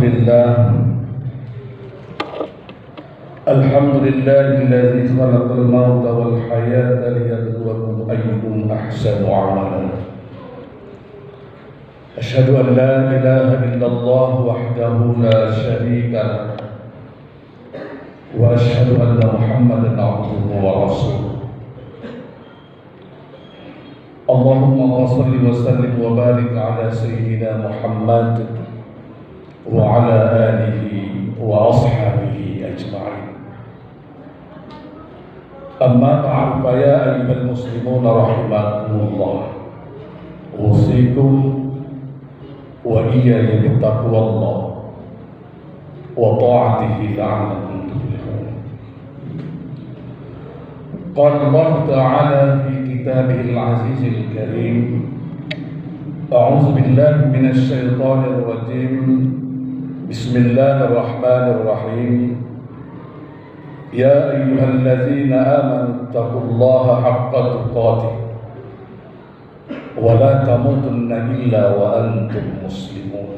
إلا الله. الحمد لله الذي خلق الموت والحياة ليبلوكم أيكم أحسن عملا. أشهد أن لا إله إلا الله وحده لا شريك له، وأشهد أن محمدا عبده ورسوله. اللهم صل وسلم وبارك على سيدنا محمد وعلى آله وأصحابه أجمعين. أما بعد، فيا أيها المسلمون رحمكم الله، أوصيكم وإياي بتقوى الله وطاعته لعلكم تفلحون. قال الله تعالى في كتابه العزيز الكريم: أعوذ بالله من الشيطان الرجيم، بسم الله الرحمن الرحيم. يا أيها الذين آمنوا اتقوا الله حق تقاته ولا تموتن إلا وأنتم مسلمون.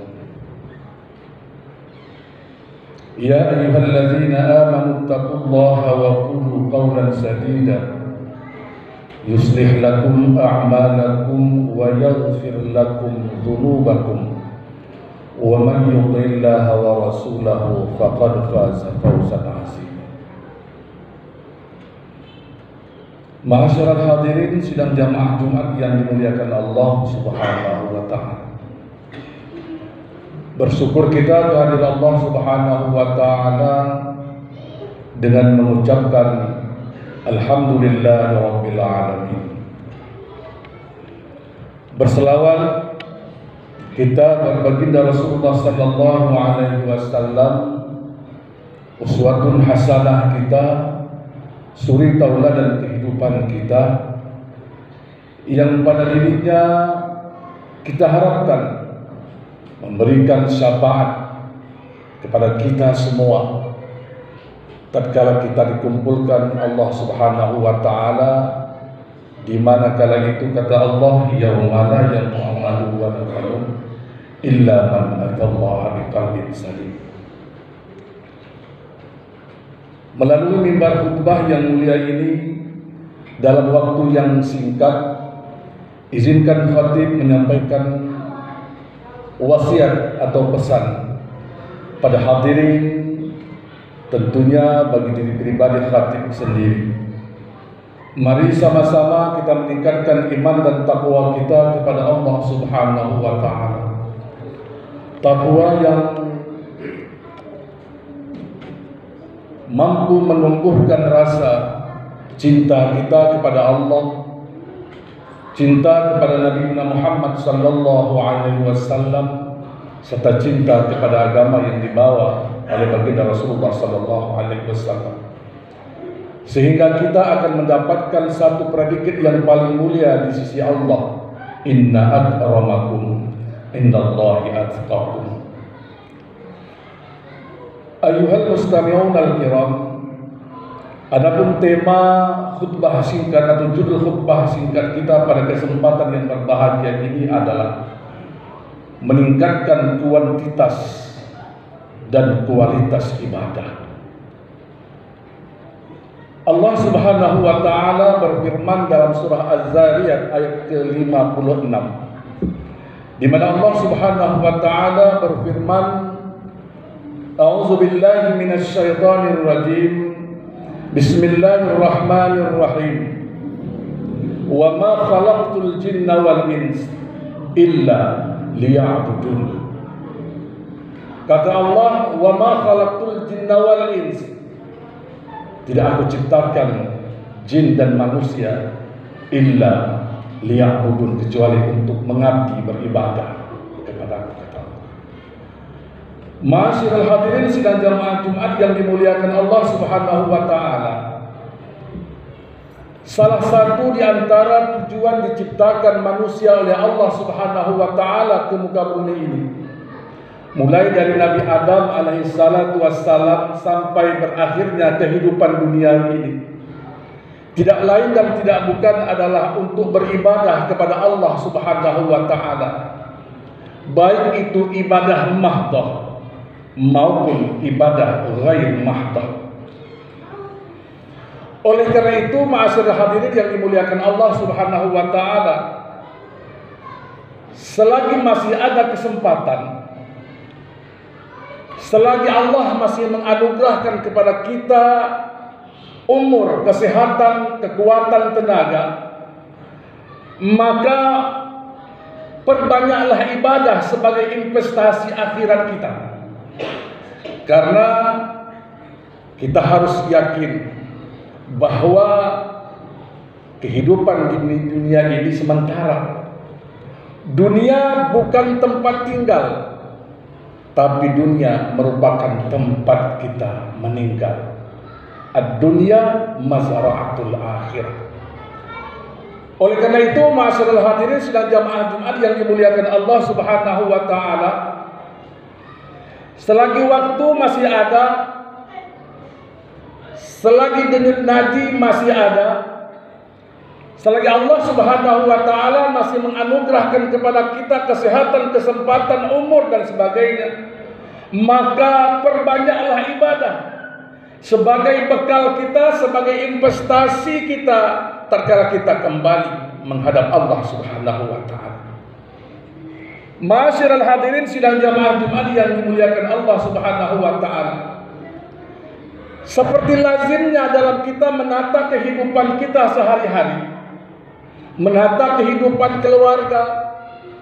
يا أيها الذين آمنوا اتقوا الله وقولوا قولا سديدا يصلح لكم أعمالكم ويغفر لكم ذنوبكم، ومن يطع الله ورسوله فقد فاز فوزا عظيما. Ma'asyiral hadirin sidang jamaah Jumat yang dimuliakan Allah Subhanahu wa taala. Bersyukur kita kehadirat Allah Subhanahu wa taala dengan mengucapkan alhamdulillahirabbil alamin. Berselawat kita kepada baginda Rasulullah sallallahu alaihi wasallam, uswatun hasanah kita, suri tauladan kehidupan kita, yang pada dirinya kita harapkan memberikan syafaat kepada kita semua tatkala kita dikumpulkan Allah Subhanahu wa taala, di mana kala itu kata Allah, yauma la yanfa'u malun wa la banun illa man atallaha biqalbin salim. Melalui mimbar khutbah yang mulia ini, dalam waktu yang singkat, izinkan khatib menyampaikan wasiat atau pesan pada hadirin, tentunya bagi diri pribadi khatib sendiri. Mari sama-sama kita meningkatkan iman dan takwa kita kepada Allah Subhanahu wa taala. Takwa yang mampu menumbuhkan rasa cinta kita kepada Allah, cinta kepada Nabi Muhammad sallallahu alaihi wasallam, serta cinta kepada agama yang dibawa oleh baginda Rasulullah sallallahu alaihi wasallam, sehingga kita akan mendapatkan satu predikat yang paling mulia di sisi Allah: inna akramakum indallahi atqakum. Ayuhal mustami'un al-kiram, adapun tema khutbah singkat atau judul khutbah singkat kita pada kesempatan yang berbahagia ini adalah meningkatkan kuantitas dan kualitas ibadah. Allah Subhanahu wa taala berfirman dalam surah Az-Zariyat ayat ke-56, di mana Allah Subhanahu wa taala berfirman, A'udzu billahi minasy syaithanir rajim. Bismillahirrahmanirrahim. Wa ma khalaqtul jinna wal ins illa liya'budun. Kata Allah, wa ma khalaqtul jinna wal ins, tidak aku ciptakan jin dan manusia illa liya'budun, kecuali untuk mengabdi, beribadah kepadaku, kata Allah. Ma'asyiral hadirin sidang jamaah Jumat yang dimuliakan Allah Subhanahu wa taala. Salah satu di antara tujuan diciptakan manusia oleh Allah Subhanahu wa taala ke muka bumi ini, mulai dari Nabi Adam alaihi salatu wassalam sampai berakhirnya kehidupan dunia ini, tidak lain dan tidak bukan adalah untuk beribadah kepada Allah Subhanahu wa taala, baik itu ibadah mahdhah maupun ibadah ghair mahdhah. Oleh karena itu, ma'asyiral hadirin yang dimuliakan Allah Subhanahu wa taala, selagi masih ada kesempatan, selagi Allah masih menganugerahkan kepada kita umur, kesehatan, kekuatan, tenaga, maka perbanyaklah ibadah sebagai investasi akhirat kita. Karena kita harus yakin bahwa kehidupan di dunia ini sementara. Dunia bukan tempat tinggal, tapi dunia merupakan tempat kita meninggal. Ad-dunya mazra'atul akhirah. Oleh karena itu, ma'asyiral hadirin sidang jamaah Jumat yang dimuliakan Allah Subhanahu wa taala, selagi waktu masih ada, selagi denyut nadi masih ada, selagi Allah Subhanahu wa taala masih menganugerahkan kepada kita kesehatan, kesempatan, umur dan sebagainya, maka perbanyaklah ibadah sebagai bekal kita, sebagai investasi kita tatkala kita kembali menghadap Allah Subhanahu wa taala. Ma'asyiral hadirin sidang jamaah Jumat yang dimuliakan Allah Subhanahu wa taala, seperti lazimnya dalam kita menata kehidupan kita sehari-hari, menata kehidupan keluarga,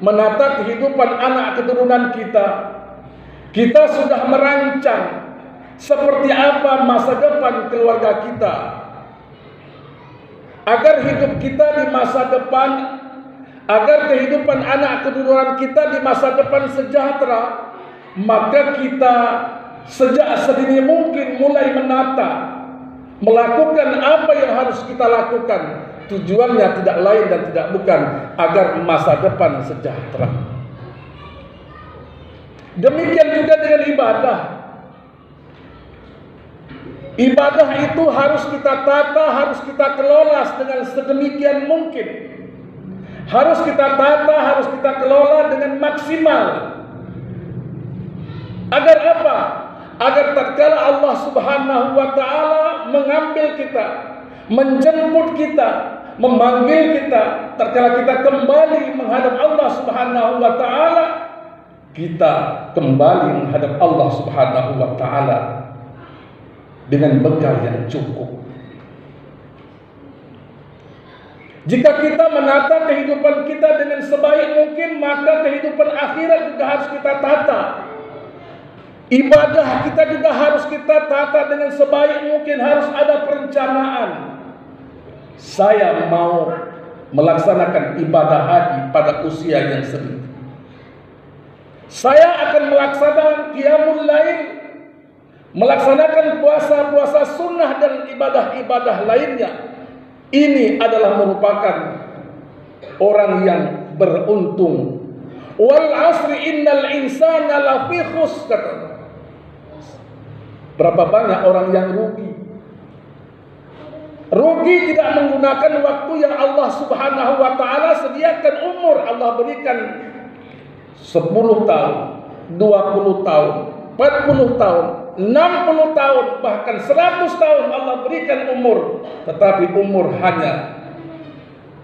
menata kehidupan anak keturunan kita, kita sudah merancang seperti apa masa depan keluarga kita, agar hidup kita di masa depan, agar kehidupan anak keturunan kita di masa depan sejahtera, maka kita sejak sedini mungkin mulai menata, melakukan apa yang harus kita lakukan. Tujuannya tidak lain dan tidak bukan agar masa depan sejahtera. Demikian juga dengan ibadah. Ibadah itu harus kita tata, harus kita kelola dengan sedemikian mungkin. Harus kita tata, harus kita kelola dengan maksimal. Agar apa? Agar tatkala Allah Subhanahu wa taala mengambil kita, menjemput kita, memanggil kita, tatkala kita kembali menghadap Allah Subhanahu wa taala, kita kembali menghadap Allah Subhanahu wa taala dengan bekal yang cukup. Jika kita menata kehidupan kita dengan sebaik mungkin, maka kehidupan akhirat juga harus kita tata. Ibadah kita juga harus kita tata dengan sebaik mungkin, harus ada perencanaan. Saya mau melaksanakan ibadah haji pada usia yang segitu. Saya akan melaksanakan qiyamul lail, melaksanakan puasa-puasa sunnah dan ibadah-ibadah lainnya. Ini adalah merupakan orang yang beruntung. Wal asri innal insana lafi khusr, kata. Berapa banyak orang yang rugi? Rugi tidak menggunakan waktu yang Allah Subhanahu wa taala sediakan. Umur Allah berikan 10 tahun, 20 tahun, 40 tahun, 60 tahun, bahkan 100 tahun Allah berikan umur, tetapi umur hanya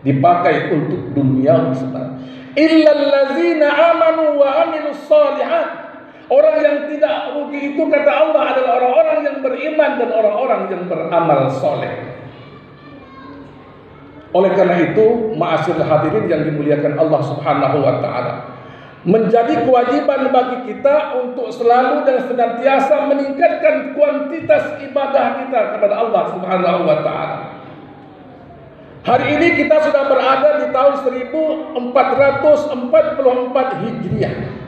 dipakai untuk dunia semata. Illal ladzina amanu wa amilus shalihat. Orang yang tidak rugi itu, kata Allah, adalah orang-orang yang beriman dan orang-orang yang beramal soleh. Oleh karena itu, ma'asyiral hadirin yang dimuliakan Allah Subhanahu wa taala, menjadi kewajiban bagi kita untuk selalu dan senantiasa meningkatkan kuantitas ibadah kita kepada Allah Subhanahu wa taala. Hari ini kita sudah berada di tahun 1444 Hijriah.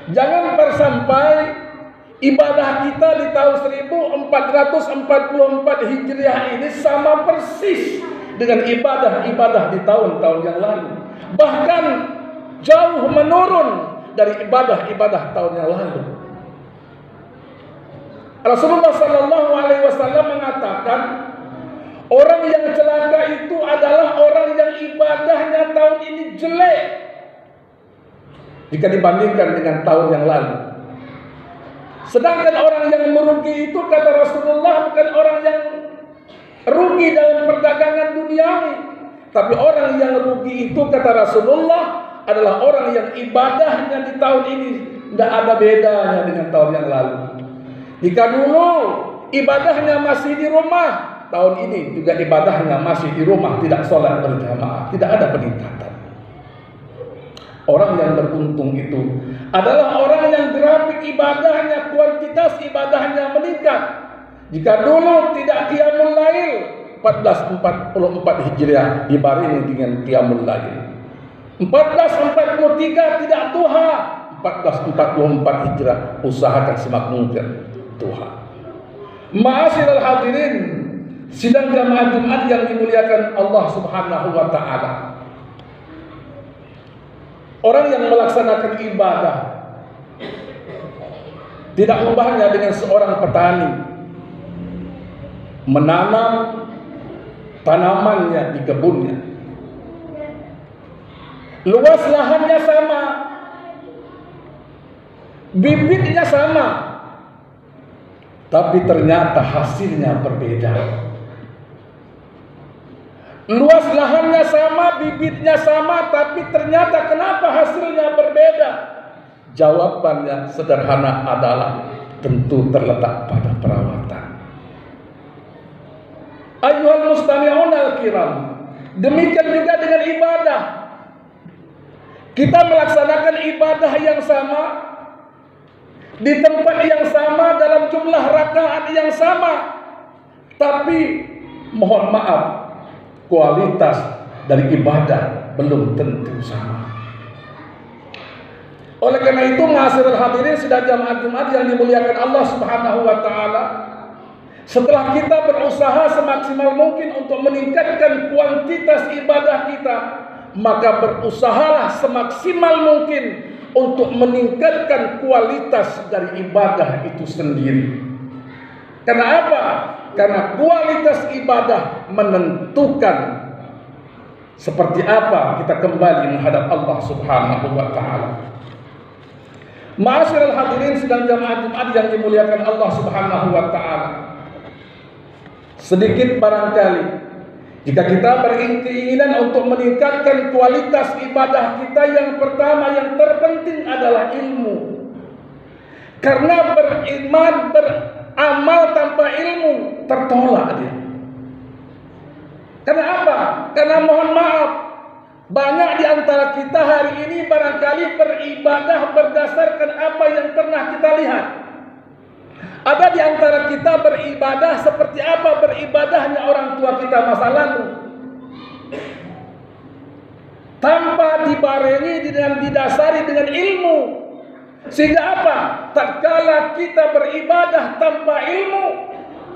Jangan sampai Ibadah kita di tahun 1444 Hijriah ini sama persis dengan ibadah-ibadah di tahun-tahun yang lalu. Bahkan jauh menurun dari ibadah-ibadah tahun yang lalu. Rasulullah Sallallahu Alaihi Wasallam mengatakan, orang yang celaka itu adalah orang yang ibadahnya tahun ini jelek jika dibandingkan dengan tahun yang lalu. Sedangkan orang yang merugi itu, kata Rasulullah, bukan orang yang rugi dalam perdagangan duniawi, tapi orang yang rugi itu, kata Rasulullah, adalah orang yang ibadahnya di tahun ini tidak ada bedanya dengan tahun yang lalu. Jika dulu ibadahnya masih di rumah, tahun ini juga ibadahnya masih di rumah, tidak sholat berjamaah, tidak ada peningkatan. Orang yang beruntung itu adalah orang yang grafik ibadahnya, kuantitas ibadahnya meningkat. Jika dulu tidak qiyamul lail, 1444 Hijriah dibarengi dengan qiyamul lail. 1443 tidak duha, 1444 Hijriah usahakan semakin mungkin duha. Ma'asyiral hadirin, sidang jamaah Jumat yang dimuliakan Allah Subhanahu wa taala. Orang yang melaksanakan ibadah tidak ubahnya dengan seorang petani menanam tanamannya di kebunnya. Luas lahannya sama, bibitnya sama, tapi ternyata hasilnya berbeda. Luas lahannya sama, bibitnya sama, tapi ternyata kenapa hasilnya berbeda? Jawabannya sederhana adalah tentu terletak pada perawatan. Ayyuhal mustami'un al-kiram, demikian juga dengan ibadah. Kita melaksanakan ibadah yang sama, di tempat yang sama, dalam jumlah rakaat yang sama, tapi mohon maaf, kualitas dari ibadah belum tentu sama. Oleh karena itu, ma'asyiral hadirin sidang jamaah Jumat yang dimuliakan Allah Subhanahu wa taala, setelah kita berusaha semaksimal mungkin untuk meningkatkan kuantitas ibadah kita, maka berusahalah semaksimal mungkin untuk meningkatkan kualitas dari ibadah itu sendiri. Karena apa? Karena kualitas ibadah menentukan seperti apa kita kembali menghadap Allah Subhanahu wa taala. Ma'asyiral hadirin sidang jamaah Jumat yang dimuliakan Allah Subhanahu wa taala. Sedikit barangkali jika kita berkeinginan untuk meningkatkan kualitas ibadah kita, yang pertama yang terpenting adalah ilmu. Karena beramal tanpa ilmu tertolak dia. Karena apa? Karena mohon maaf, banyak di antara kita hari ini barangkali beribadah berdasarkan apa yang pernah kita lihat. Ada di antara kita beribadah seperti apa beribadahnya orang tua kita masa lalu, tanpa dibarengi dengan didasari dengan ilmu. Sehingga apa? Tatkala kita beribadah tanpa ilmu,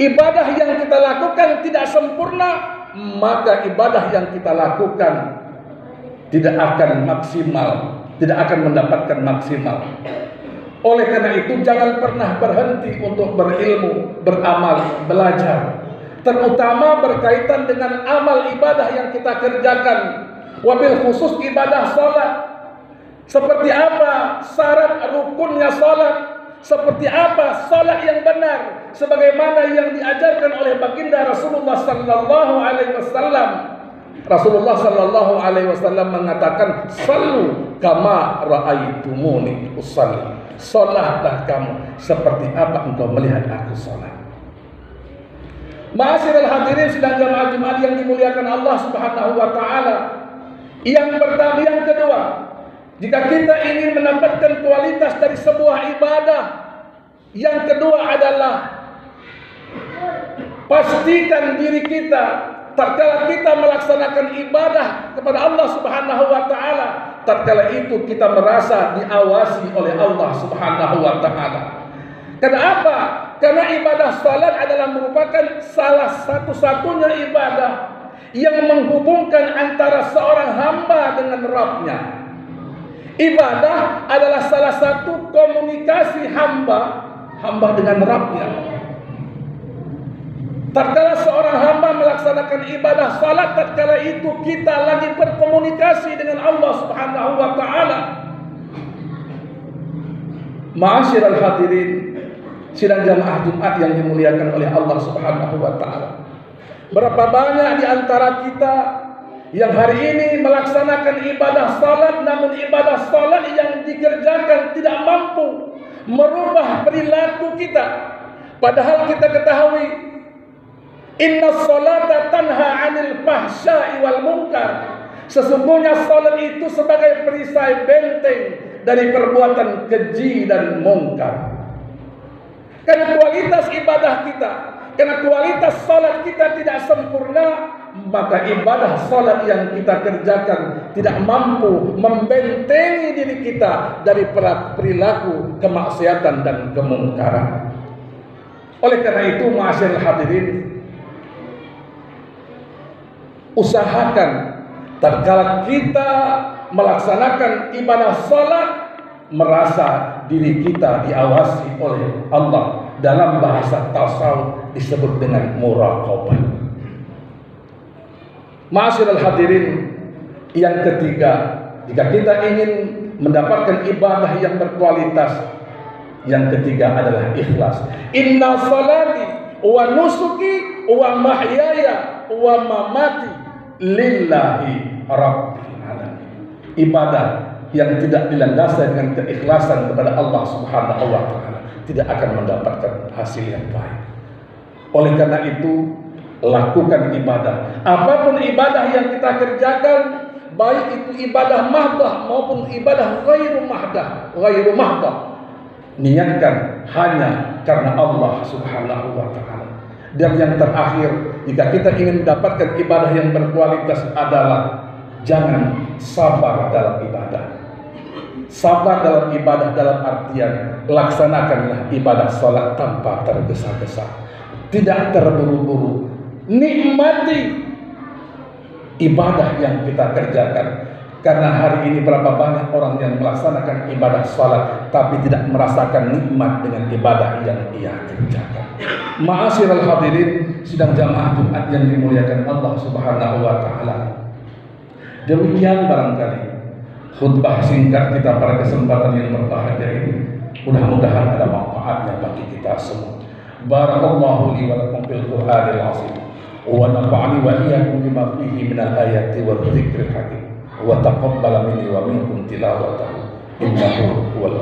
ibadah yang kita lakukan tidak sempurna, maka ibadah yang kita lakukan tidak akan maksimal, tidak akan mendapatkan maksimal. Oleh karena itu, jangan pernah berhenti untuk berilmu, beramal, belajar, terutama berkaitan dengan amal ibadah yang kita kerjakan, wabil khusus ibadah salat. Seperti apa syarat rukunnya salat, seperti apa salat yang benar, sebagaimana yang diajarkan oleh baginda Rasulullah Sallallahu Alaihi Wasallam. Rasulullah Sallallahu Alaihi Wasallam mengatakan, "Sallu kama ra'aitumuni usalli." Salatlah kamu seperti apa engkau melihat aku salat. Ma'asyiral hadirin sidang jamaah Jumat yang dimuliakan Allah Subhanahu wa taala. Yang pertama, yang kedua, jika kita ingin mendapatkan kualitas dari sebuah ibadah, yang kedua adalah pastikan diri kita tatkala kita melaksanakan ibadah kepada Allah Subhanahu wa taala, tatkala itu kita merasa diawasi oleh Allah Subhanahu wa taala. Karena apa? Karena ibadah salat adalah merupakan salah satu-satunya ibadah yang menghubungkan antara seorang hamba dengan Rabb-Nya. Ibadah adalah salah satu komunikasi hamba dengan Rabb-Nya. Tatkala seorang hamba melaksanakan ibadah salat, tatkala itu kita lagi berkomunikasi dengan Allah Subhanahu wa taala. Ma'asyiral hadirin, sidang jamaah Jumat yang dimuliakan oleh Allah Subhanahu wa taala. Berapa banyak di antara kita yang hari ini melaksanakan ibadah salat, namun ibadah salat yang dikerjakan tidak mampu merubah perilaku kita. Padahal kita ketahui inna salata tanha 'anil fahsya'i wal munkar. Sesungguhnya salat itu sebagai perisai benteng dari perbuatan keji dan mungkar. Karena kualitas ibadah kita, karena kualitas salat kita tidak sempurna, maka ibadah salat yang kita kerjakan tidak mampu membentengi diri kita dari perilaku kemaksiatan dan kemungkaran. Oleh karena itu, ma'asyiral hadirin, usahakan tatkala kita melaksanakan ibadah salat, merasa diri kita diawasi oleh Allah. Dalam bahasa tasawuf disebut dengan muraqabah. Ma'asyiral hadirin, yang ketiga, jika kita ingin mendapatkan ibadah yang berkualitas, yang ketiga adalah ikhlas. Inna salati wa nusuki wa mahyaya wa mamati lillahi rabbil alamin. Ibadah yang tidak dilandasi dengan keikhlasan kepada Allah Subhanahu wa taala tidak akan mendapatkan hasil yang baik. Oleh karena itu, lakukan ibadah. Apapun ibadah yang kita kerjakan, baik itu ibadah mahdah maupun ibadah ghairu mahdah, niatkan hanya karena Allah Subhanahu wa taala. Dan yang terakhir, jika kita ingin mendapatkan ibadah yang berkualitas adalah jangan sabar dalam ibadah. Sabar dalam ibadah dalam artian laksanakanlah ibadah salat tanpa tergesa-gesa, tidak terburu-buru. Nikmati ibadah yang kita kerjakan. Karena hari ini berapa banyak orang yang melaksanakan ibadah salat tapi tidak merasakan nikmat dengan ibadah yang ia kerjakan. Ma'asyiral hadirin, sidang jamaah Jumat yang dimuliakan Allah Subhanahu wa taala. Demikian barangkali khutbah singkat kita pada kesempatan yang berbahagia ini. Mudah-mudahan ada manfaatnya bagi kita semua. Barakallahu li wa lakum fil Qur'anil azim wa nafa'ani wa iyyakum bima fihi minal ayati wa dzikril hakim wa taqabbal minni wa minkum tilawatahu innahu huwal